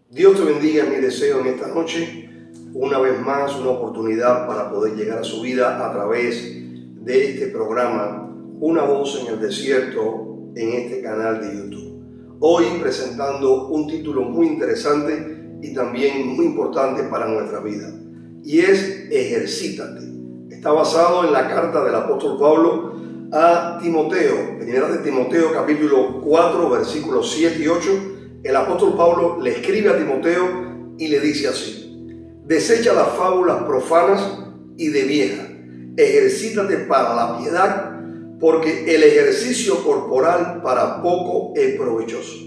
Dios te bendiga, mi deseo en esta noche, una vez más, una oportunidad para poder llegar a su vida a través de este programa, Una Voz en el Desierto, en este canal de YouTube. Hoy presentando un título muy interesante y también muy importante para nuestra vida, y es Ejercítate. Está basado en la carta del apóstol Pablo a Timoteo, primera de Timoteo capítulo 4, versículos 7 y 8. El apóstol Pablo le escribe a Timoteo y le dice así: desecha las fábulas profanas y de vieja, ejercítate para la piedad, porque el ejercicio corporal para poco es provechoso,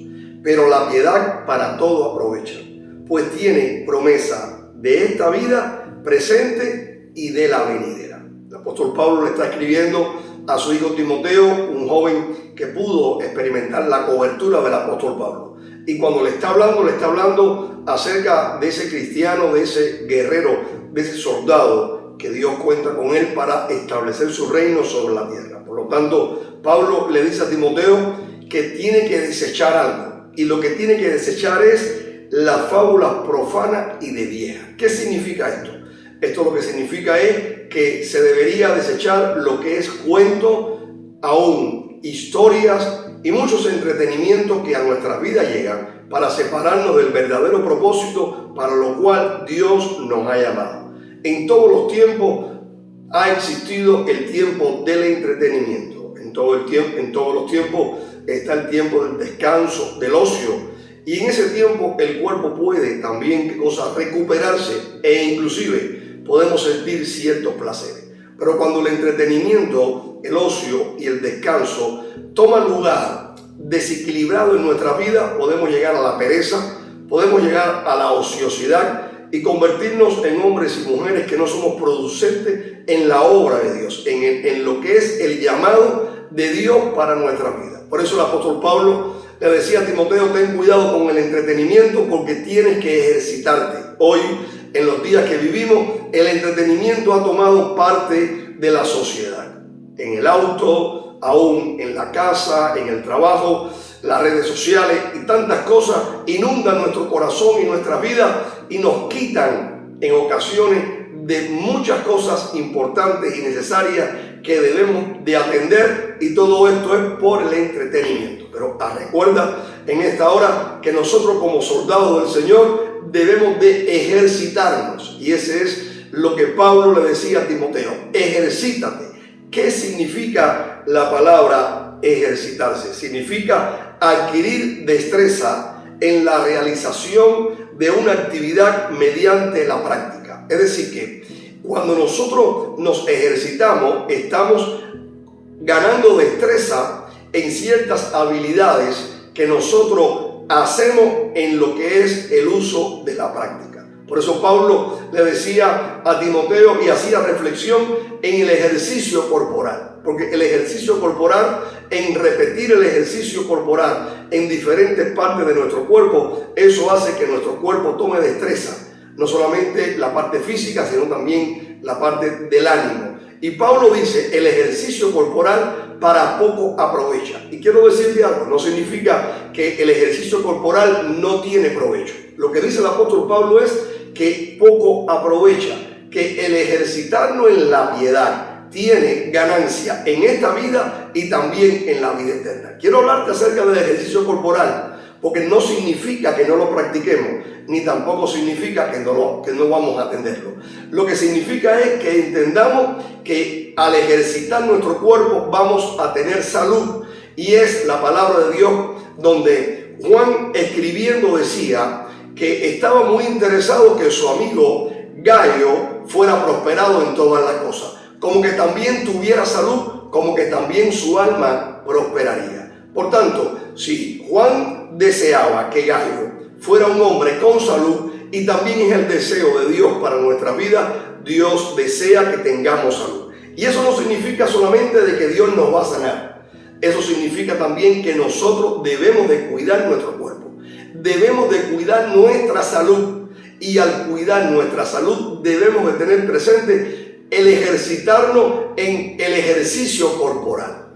pero la piedad para todo aprovecha, pues tiene promesa de esta vida presente y de la venidera. El apóstol Pablo le está escribiendo a su hijo Timoteo, un joven que pudo experimentar la cobertura del apóstol Pablo. Y cuando le está hablando acerca de ese cristiano, de ese guerrero, de ese soldado que Dios cuenta con él para establecer su reino sobre la tierra. Por lo tanto, Pablo le dice a Timoteo que tiene que desechar algo. Y lo que tiene que desechar es las fábulas profanas y de vieja. ¿Qué significa esto? Esto lo que significa es que se debería desechar lo que es cuento, aún historias y muchos entretenimientos que a nuestras vidas llegan para separarnos del verdadero propósito para lo cual Dios nos ha llamado. En todos los tiempos ha existido el tiempo del entretenimiento. En todos los tiempos está el tiempo del descanso, del ocio. Y en ese tiempo el cuerpo puede también recuperarse e inclusive podemos sentir ciertos placeres. Pero cuando el entretenimiento, el ocio y el descanso toman lugar desequilibrado en nuestra vida, podemos llegar a la pereza, podemos llegar a la ociosidad y convertirnos en hombres y mujeres que no somos producentes en la obra de Dios, en lo que es el llamado de Dios para nuestra vida. Por eso el apóstol Pablo le decía a Timoteo: ten cuidado con el entretenimiento porque tienes que ejercitarte. Hoy, en los días que vivimos, el entretenimiento ha tomado parte de la sociedad. En el auto, aún en la casa, en el trabajo, las redes sociales y tantas cosas inundan nuestro corazón y nuestra vida y nos quitan en ocasiones de muchas cosas importantes y necesarias que debemos de atender, y todo esto es por el entretenimiento. Pero recuerda en esta hora que nosotros como soldados del Señor debemos de ejercitarnos, y ese es lo que Pablo le decía a Timoteo: ejercítate. ¿Qué significa la palabra ejercitarse? Significa adquirir destreza en la realización de una actividad mediante la práctica. Es decir, que cuando nosotros nos ejercitamos, estamos ganando destreza en ciertas habilidades que nosotros hacemos en lo que es el uso de la práctica. Por eso Pablo le decía a Timoteo y hacía reflexión en el ejercicio corporal, porque el ejercicio corporal, en repetir el ejercicio corporal en diferentes partes de nuestro cuerpo, eso hace que nuestro cuerpo tome destreza, no solamente la parte física, sino también la parte del ánimo. Y Pablo dice: el ejercicio corporal para poco aprovecha. Y quiero decirte algo, no significa que el ejercicio corporal no tiene provecho. Lo que dice el apóstol Pablo es que poco aprovecha, que el ejercitarnos en la piedad tiene ganancia en esta vida y también en la vida eterna. Quiero hablarte acerca del ejercicio corporal, porque no significa que no lo practiquemos, ni tampoco significa que no vamos a atenderlo. Lo que significa es que entendamos que al ejercitar nuestro cuerpo vamos a tener salud, y es la palabra de Dios donde Juan, escribiendo, decía que estaba muy interesado que su amigo Gayo fuera prosperado en todas las cosas, como que también tuviera salud, como que también su alma prosperaría. Por tanto, si Juan deseaba que Gayo fuera un hombre con salud, y también es el deseo de Dios para nuestra vida, Dios desea que tengamos salud. Y eso no significa solamente de que Dios nos va a sanar. Eso significa también que nosotros debemos de cuidar nuestro cuerpo. Debemos de cuidar nuestra salud. Y al cuidar nuestra salud debemos de tener presente el ejercitarnos en el ejercicio corporal.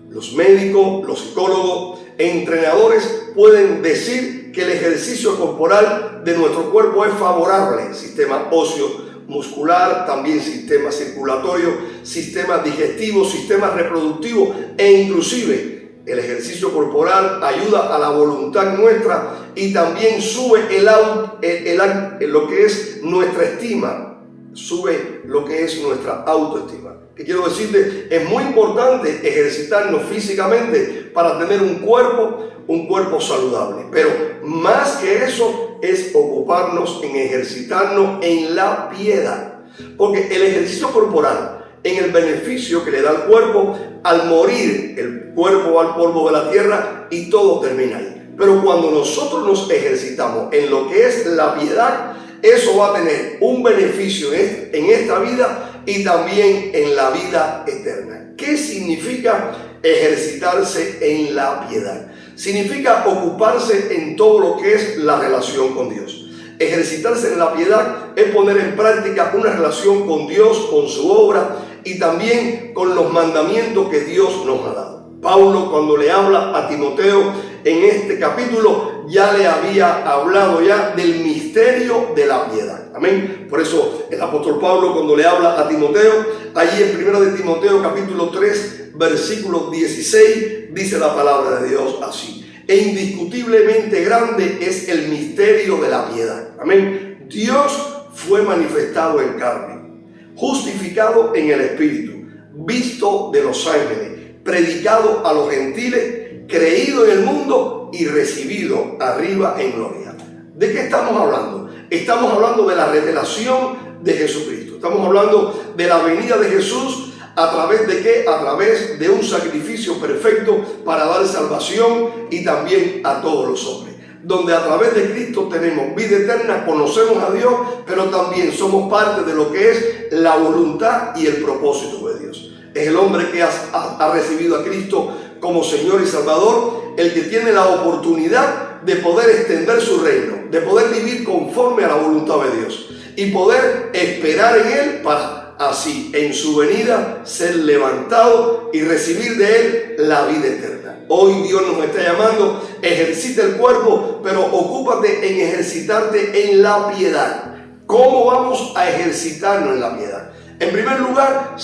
Los médicos, los psicólogos, entrenadores pueden decir que el ejercicio corporal de nuestro cuerpo es favorable. Sistema óseo muscular, también sistema circulatorio, sistema digestivo, sistema reproductivo e inclusive el ejercicio corporal ayuda a la voluntad nuestra y también sube lo que es nuestra estima, sube lo que es nuestra autoestima. ¿Qué quiero decirte? Es muy importante ejercitarnos físicamente para tener un cuerpo saludable, pero más que eso es ocuparnos en ejercitarnos en la piedad, porque el ejercicio corporal, en el beneficio que le da al cuerpo, al morir el cuerpo va al polvo de la tierra y todo termina ahí. Pero cuando nosotros nos ejercitamos en lo que es la piedad, eso va a tener un beneficio en esta vida y también en la vida eterna. ¿Qué significa ejercitarse en la piedad? Significa ocuparse en todo lo que es la relación con Dios. Ejercitarse en la piedad es poner en práctica una relación con Dios, con su obra y también con los mandamientos que Dios nos ha dado. Pablo, cuando le habla a Timoteo en este capítulo, ya le había hablado ya del misterio de la piedad. Amén. Por eso el apóstol Pablo, cuando le habla a Timoteo, allí en 1 de Timoteo capítulo 3, versículo 16, dice la palabra de Dios así: e indiscutiblemente grande es el misterio de la piedad. Amén. Dios fue manifestado en carne, justificado en el Espíritu, visto de los ángeles, predicado a los gentiles, creído en el mundo y recibido arriba en gloria. ¿De qué estamos hablando? Estamos hablando de la revelación de Jesucristo. Estamos hablando de la venida de Jesús. ¿A través de qué? A través de un sacrificio perfecto para dar salvación y también a todos los hombres. Donde a través de Cristo tenemos vida eterna, conocemos a Dios, pero también somos parte de lo que es la voluntad y el propósito de Dios. Es el hombre que ha recibido a Cristo como Señor y Salvador, el que tiene la oportunidad de poder extender su reino, de poder vivir conforme a la voluntad de Dios y poder esperar en Él para así en su venida ser levantado y recibir de Él la vida eterna. Hoy Dios nos está llamando: ejercita el cuerpo, pero ocúpate en ejercitarte en la piedad. ¿Cómo vamos a ejercitarnos en la piedad? En primer lugar,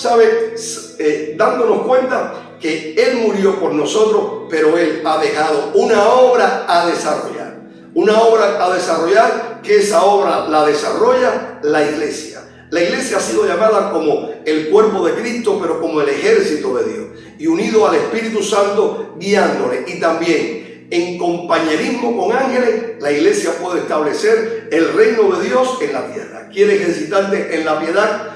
dándonos cuenta que Él murió por nosotros, pero Él ha dejado una obra a desarrollar. Una obra a desarrollar, que esa obra la desarrolla la iglesia. La iglesia ha sido llamada como el cuerpo de Cristo, pero como el ejército de Dios, y unido al Espíritu Santo guiándole, y también en compañerismo con ángeles, la iglesia puede establecer el reino de Dios en la tierra. ¿Quieres ejercitarte en la piedad?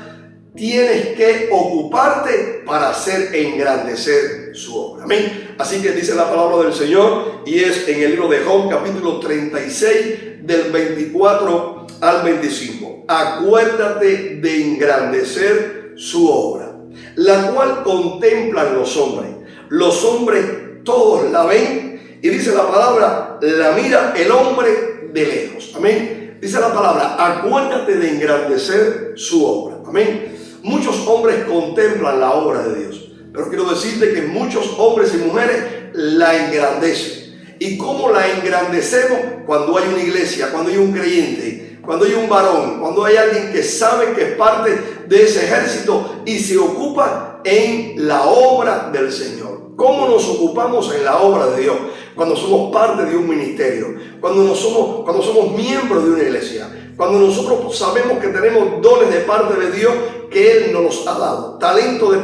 Tienes que ocuparte para hacer engrandecer su obra. Amén. Así que dice la palabra del Señor, y es en el libro de Job, capítulo 36, del 24 al 25. Acuérdate de engrandecer su obra, la cual contemplan los hombres. Los hombres todos la ven, y dice la palabra, la mira el hombre de lejos. Amén. Dice la palabra, acuérdate de engrandecer su obra. Amén. Muchos hombres contemplan la obra de Dios, pero quiero decirte que muchos hombres y mujeres la engrandecen. ¿Y cómo la engrandecemos? Cuando hay una iglesia, cuando hay un creyente, cuando hay un varón, cuando hay alguien que sabe que es parte de ese ejército y se ocupa en la obra del Señor. ¿Cómo nos ocupamos en la obra de Dios? Cuando somos parte de un ministerio, cuando somos miembros de una iglesia, cuando nosotros sabemos que tenemos dones de parte de Dios que Él nos los ha dado, talento de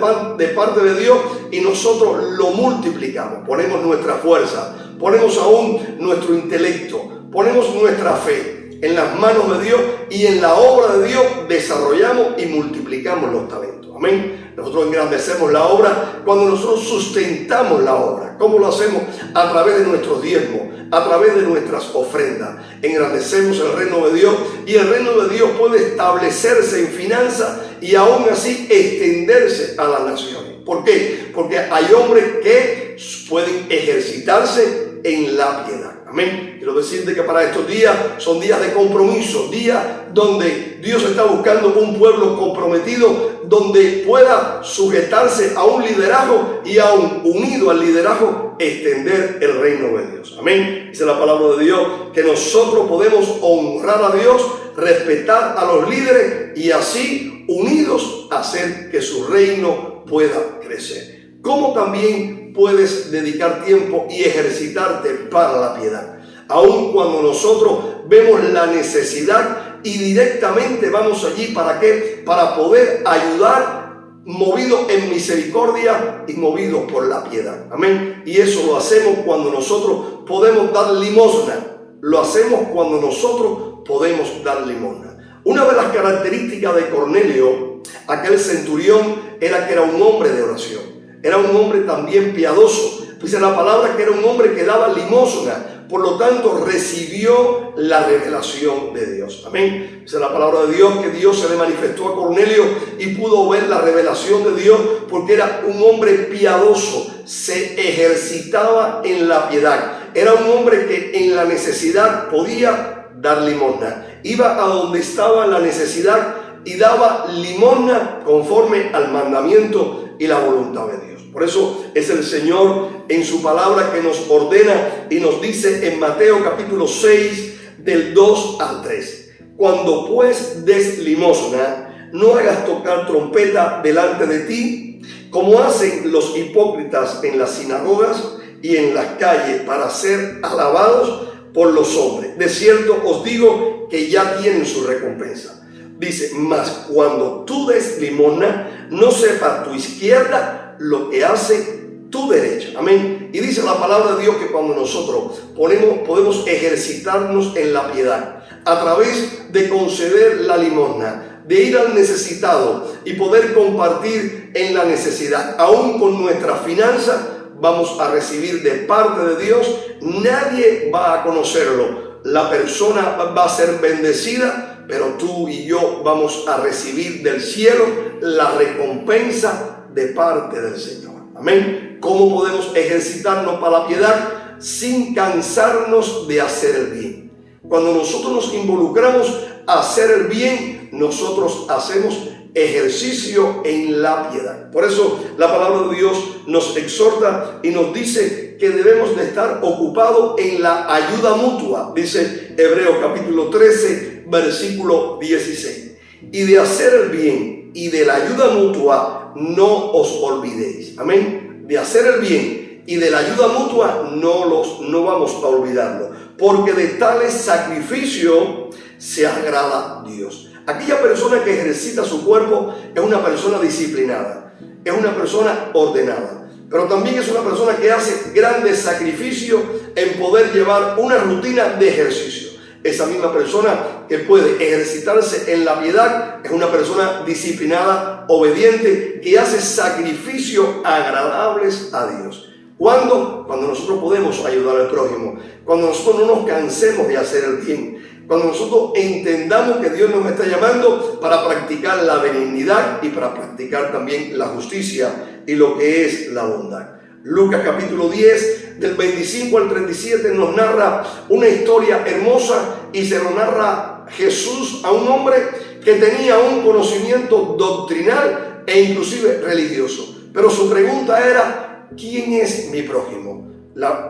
parte de Dios, y nosotros lo multiplicamos, ponemos nuestra fuerza, ponemos aún nuestro intelecto, ponemos nuestra fe en las manos de Dios, y en la obra de Dios desarrollamos y multiplicamos los talentos. Amén. Nosotros engrandecemos la obra cuando nosotros sustentamos la obra. ¿Cómo lo hacemos? A través de nuestros diezmos, a través de nuestras ofrendas. Engrandecemos el reino de Dios, y el reino de Dios puede establecerse en finanzas y aún así extenderse a las naciones. ¿Por qué? Porque hay hombres que pueden ejercitarse en la piedad. Amén. quiero decirte que para estos días son días de compromiso, días donde Dios está buscando un pueblo comprometido, donde pueda sujetarse a un liderazgo y aún unido al liderazgo extender el reino de Dios. Amén. Dice la palabra de Dios que nosotros podemos honrar a Dios, respetar a los líderes y así unidos hacer que su reino pueda crecer. ¿Cómo también puedes dedicar tiempo y ejercitarte para la piedad? Aun cuando nosotros vemos la necesidad y directamente vamos allí, ¿para qué? Para poder ayudar, movidos en misericordia y movidos por la piedad. Amén. Y eso lo hacemos cuando nosotros podemos dar limosna. Lo hacemos cuando nosotros podemos dar limosna. Una de las características de Cornelio, aquel centurión, era que era un hombre de oración. Era un hombre también piadoso. Dice la palabra que era un hombre que daba limosna. Por lo tanto, recibió la revelación de Dios. Amén. Dice la palabra de Dios que Dios se le manifestó a Cornelio y pudo ver la revelación de Dios porque era un hombre piadoso. Se ejercitaba en la piedad. Era un hombre que en la necesidad podía dar limosna. Iba a donde estaba la necesidad y daba limosna conforme al mandamiento y la voluntad de Dios. Por eso es el Señor en su palabra que nos ordena y nos dice en Mateo capítulo 6 del 2 al 3. Cuando pues des limosna, no hagas tocar trompeta delante de ti, como hacen los hipócritas en las sinagogas y en las calles para ser alabados por los hombres. De cierto os digo que ya tienen su recompensa. Dice, mas cuando tú des limosna, no sepa tu izquierda lo que hace tu derecha. Amén. Y dice la palabra de Dios que cuando nosotros podemos ejercitarnos en la piedad a través de conceder la limosna, de ir al necesitado y poder compartir en la necesidad, aún con nuestras finanzas, vamos a recibir de parte de Dios. Nadie va a conocerlo. La persona va a ser bendecida, pero tú y yo vamos a recibir del cielo la recompensa de parte del Señor. Amén. ¿Cómo podemos ejercitarnos para la piedad? Sin cansarnos de hacer el bien. Cuando nosotros nos involucramos a hacer el bien, nosotros hacemos ejercicio en la piedad. Por eso la palabra de Dios nos exhorta y nos dice que debemos de estar ocupados en la ayuda mutua. Dice Hebreos capítulo 13, versículo 16. Y de hacer el bien y de la ayuda mutua no os olvidéis. Amén. De hacer el bien y de la ayuda mutua no vamos a olvidarlo, porque de tales sacrificios se agrada Dios. Aquella persona que ejercita su cuerpo es una persona disciplinada, es una persona ordenada, pero también es una persona que hace grandes sacrificios en poder llevar una rutina de ejercicio. Esa misma persona que puede ejercitarse en la piedad es una persona disciplinada, obediente, que hace sacrificios agradables a Dios. ¿Cuándo? Cuando nosotros podemos ayudar al prójimo, cuando nosotros no nos cansemos de hacer el bien, cuando nosotros entendamos que Dios nos está llamando para practicar la benignidad y para practicar también la justicia y lo que es la bondad. Lucas capítulo 10, del 25 al 37, nos narra una historia hermosa y se lo narra Jesús a un hombre que tenía un conocimiento doctrinal e inclusive religioso. Pero su pregunta era, ¿quién es mi prójimo?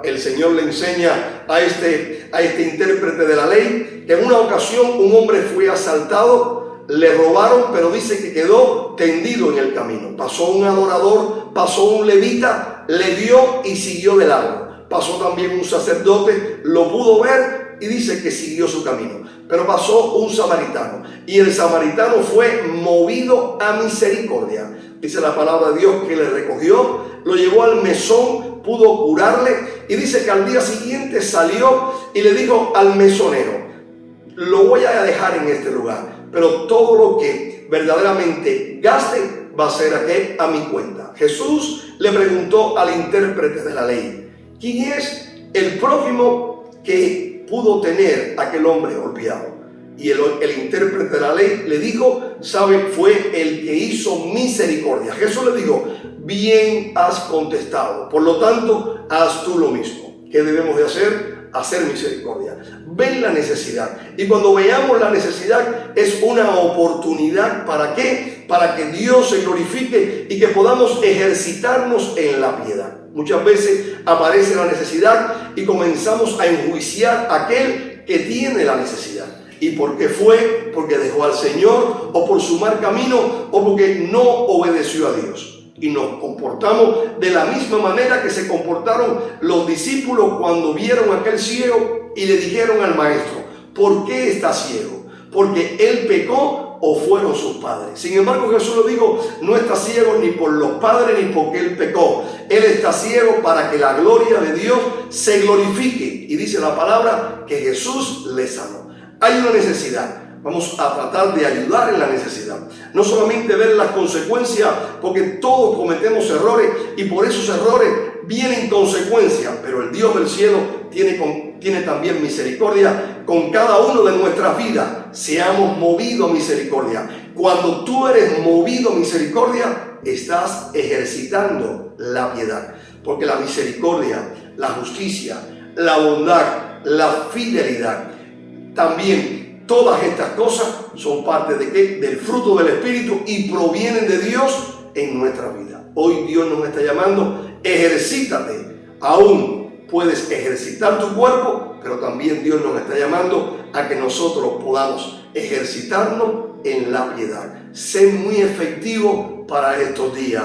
El Señor le enseña a este intérprete de la ley que en una ocasión un hombre fue asaltado, le robaron, pero dice que quedó tendido en el camino. Pasó un adorador, pasó un levita, le dio y siguió de largo. Pasó también un sacerdote, lo pudo ver y dice que siguió su camino. Pero pasó un samaritano y el samaritano fue movido a misericordia. Dice la palabra de Dios que le recogió, lo llevó al mesón, pudo curarle y dice que al día siguiente salió y le dijo al mesonero, lo voy a dejar en este lugar, pero todo lo que verdaderamente gaste va a ser a mi cuenta. Jesús le preguntó al intérprete de la ley, ¿quién es el prójimo que pudo tener aquel hombre golpeado? Y el intérprete de la ley le dijo, ¿sabe? Fue el que hizo misericordia. Jesús le dijo, bien has contestado, por lo tanto, haz tú lo mismo. ¿Qué debemos de hacer? hacer misericordia. Ven la necesidad. Y cuando veamos la necesidad es una oportunidad. ¿Para qué? Para que Dios se glorifique y que podamos ejercitarnos en la piedad. Muchas veces aparece la necesidad y comenzamos a enjuiciar a aquel que tiene la necesidad. ¿Y por qué fue? Porque dejó al Señor, o por su mal camino, o porque no obedeció a Dios. Y nos comportamos de la misma manera que se comportaron los discípulos cuando vieron a aquel ciego y le dijeron al maestro: ¿por qué está ciego? ¿Porque él pecó o fueron sus padres? Sin embargo, Jesús lo dijo: no está ciego ni por los padres ni porque él pecó. Él está ciego para que la gloria de Dios se glorifique. Y dice la palabra que Jesús le sanó. Hay una necesidad. Vamos a tratar de ayudar en la necesidad. No solamente ver las consecuencias, porque todos cometemos errores y por esos errores vienen consecuencias. Pero el Dios del cielo tiene también misericordia con cada uno de nuestras vidas. Seamos movidos a misericordia. Cuando tú eres movido a misericordia, estás ejercitando la piedad. Porque la misericordia, la justicia, la bondad, la fidelidad, también todas estas cosas son parte de ¿qué? Del fruto del Espíritu y provienen de Dios en nuestra vida. Hoy Dios nos está llamando: ejercítate. Aún puedes ejercitar tu cuerpo, pero también Dios nos está llamando a que nosotros podamos ejercitarnos en la piedad. Sé muy efectivo para estos días.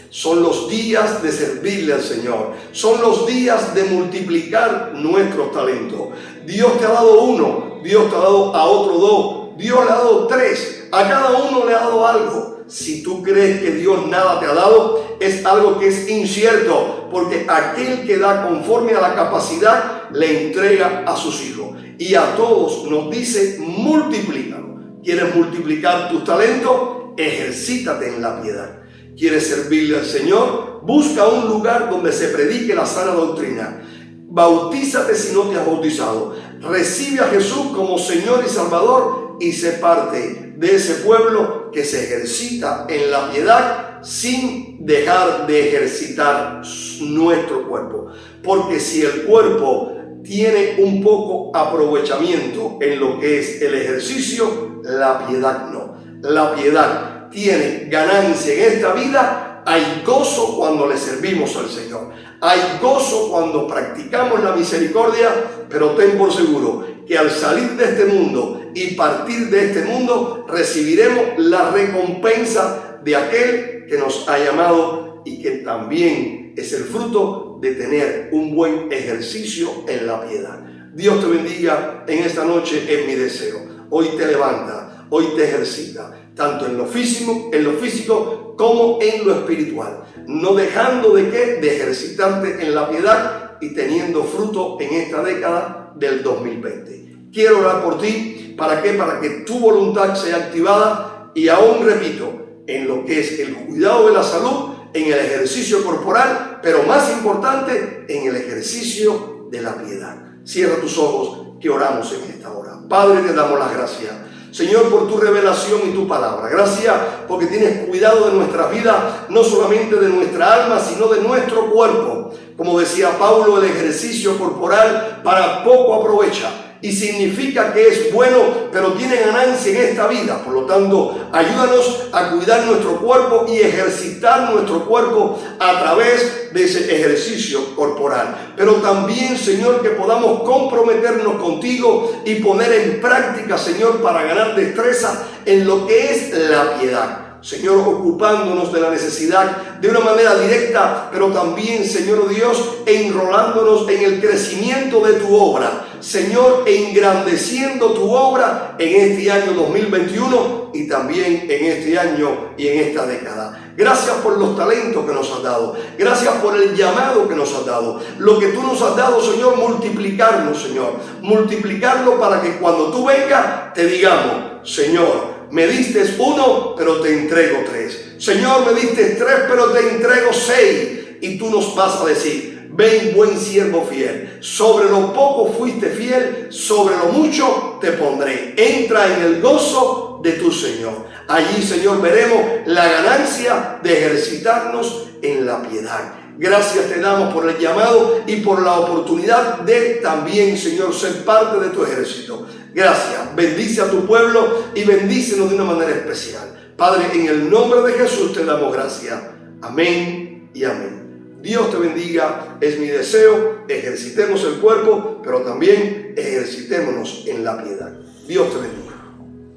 Son los días de servirle al Señor. Son los días de multiplicar nuestros talentos. Dios te ha dado uno, Dios te ha dado a otro dos, Dios le ha dado tres, a cada uno le ha dado algo. Si tú crees que Dios nada te ha dado, es algo que es incierto, porque aquel que da conforme a la capacidad le entrega a sus hijos. Y a todos nos dice: multiplícalo. ¿Quieres multiplicar tus talentos? Ejercítate en la piedad. ¿Quieres servirle al Señor? Busca un lugar donde se predique la sana doctrina. Bautízate si no te has bautizado. Recibe a Jesús como Señor y Salvador y sé parte de ese pueblo que se ejercita en la piedad sin dejar de ejercitar nuestro cuerpo. Porque si el cuerpo tiene un poco aprovechamiento en lo que es el ejercicio, la piedad no. La piedad tiene ganancia en esta vida. Hay gozo cuando le servimos al Señor. Hay gozo cuando practicamos la misericordia, pero ten por seguro que al salir de este mundo y partir de este mundo, recibiremos la recompensa de aquel que nos ha llamado y que también es el fruto de tener un buen ejercicio en la piedad. Dios te bendiga en esta noche, es mi deseo. Hoy te levanta, hoy te ejercita, tanto en lo físico como en lo espiritual, no dejando de ejercitarte en la piedad y teniendo fruto en esta década del 2020. Quiero orar por ti. ¿Para qué? Para que tu voluntad sea activada y aún repito, en lo que es el cuidado de la salud, en el ejercicio corporal, pero más importante, en el ejercicio de la piedad. Cierra tus ojos que oramos en esta hora. Padre, te damos las gracias, Señor, por tu revelación y tu palabra. Gracias porque tienes cuidado de nuestras vidas, no solamente de nuestra alma, sino de nuestro cuerpo. Como decía Pablo, el ejercicio corporal para poco aprovecha y significa que es bueno, pero tiene ganancia en esta vida. Por lo tanto, ayúdanos a cuidar nuestro cuerpo y ejercitar nuestro cuerpo a través de ese ejercicio corporal. Pero también, Señor, que podamos comprometernos contigo y poner en práctica, Señor, para ganar destreza en lo que es la piedad. Señor, ocupándonos de la necesidad de una manera directa, pero también, Señor Dios, enrolándonos en el crecimiento de tu obra. Señor, engrandeciendo tu obra en este año 2021 y también en este año y en esta década. Gracias por los talentos que nos has dado. Gracias por el llamado que nos has dado. Lo que tú nos has dado, Señor, multiplicarlo, Señor. Multiplicarlo para que cuando tú vengas te digamos: Señor, me diste uno, pero te entrego tres. Señor, me diste tres, pero te entrego seis. Y tú nos vas a decir: ven, buen siervo fiel. Sobre lo poco fuiste fiel, sobre lo mucho te pondré. Entra en el gozo de tu Señor. Allí, Señor, veremos la ganancia de ejercitarnos en la piedad. Gracias te damos por el llamado y por la oportunidad de también, Señor, ser parte de tu ejército. Gracias. Bendice a tu pueblo y bendícenos de una manera especial. Padre, en el nombre de Jesús te damos gracias. Amén y amén. Dios te bendiga, es mi deseo. Ejercitemos el cuerpo, pero también ejercitémonos en la piedad. Dios te bendiga.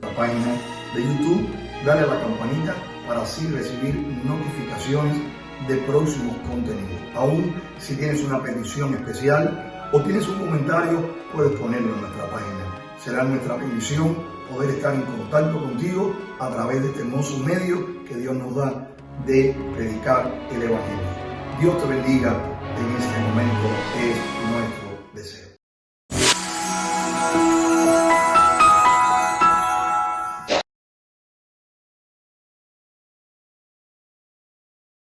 La página de YouTube, dale a la campanita para así recibir notificaciones de próximos contenidos. Aún si tienes una petición especial o tienes un comentario, puedes ponerlo en nuestra página. Será nuestra bendición poder estar en contacto contigo a través de este hermoso medio que Dios nos da de predicar el Evangelio. Dios te bendiga en este momento, es nuestro deseo.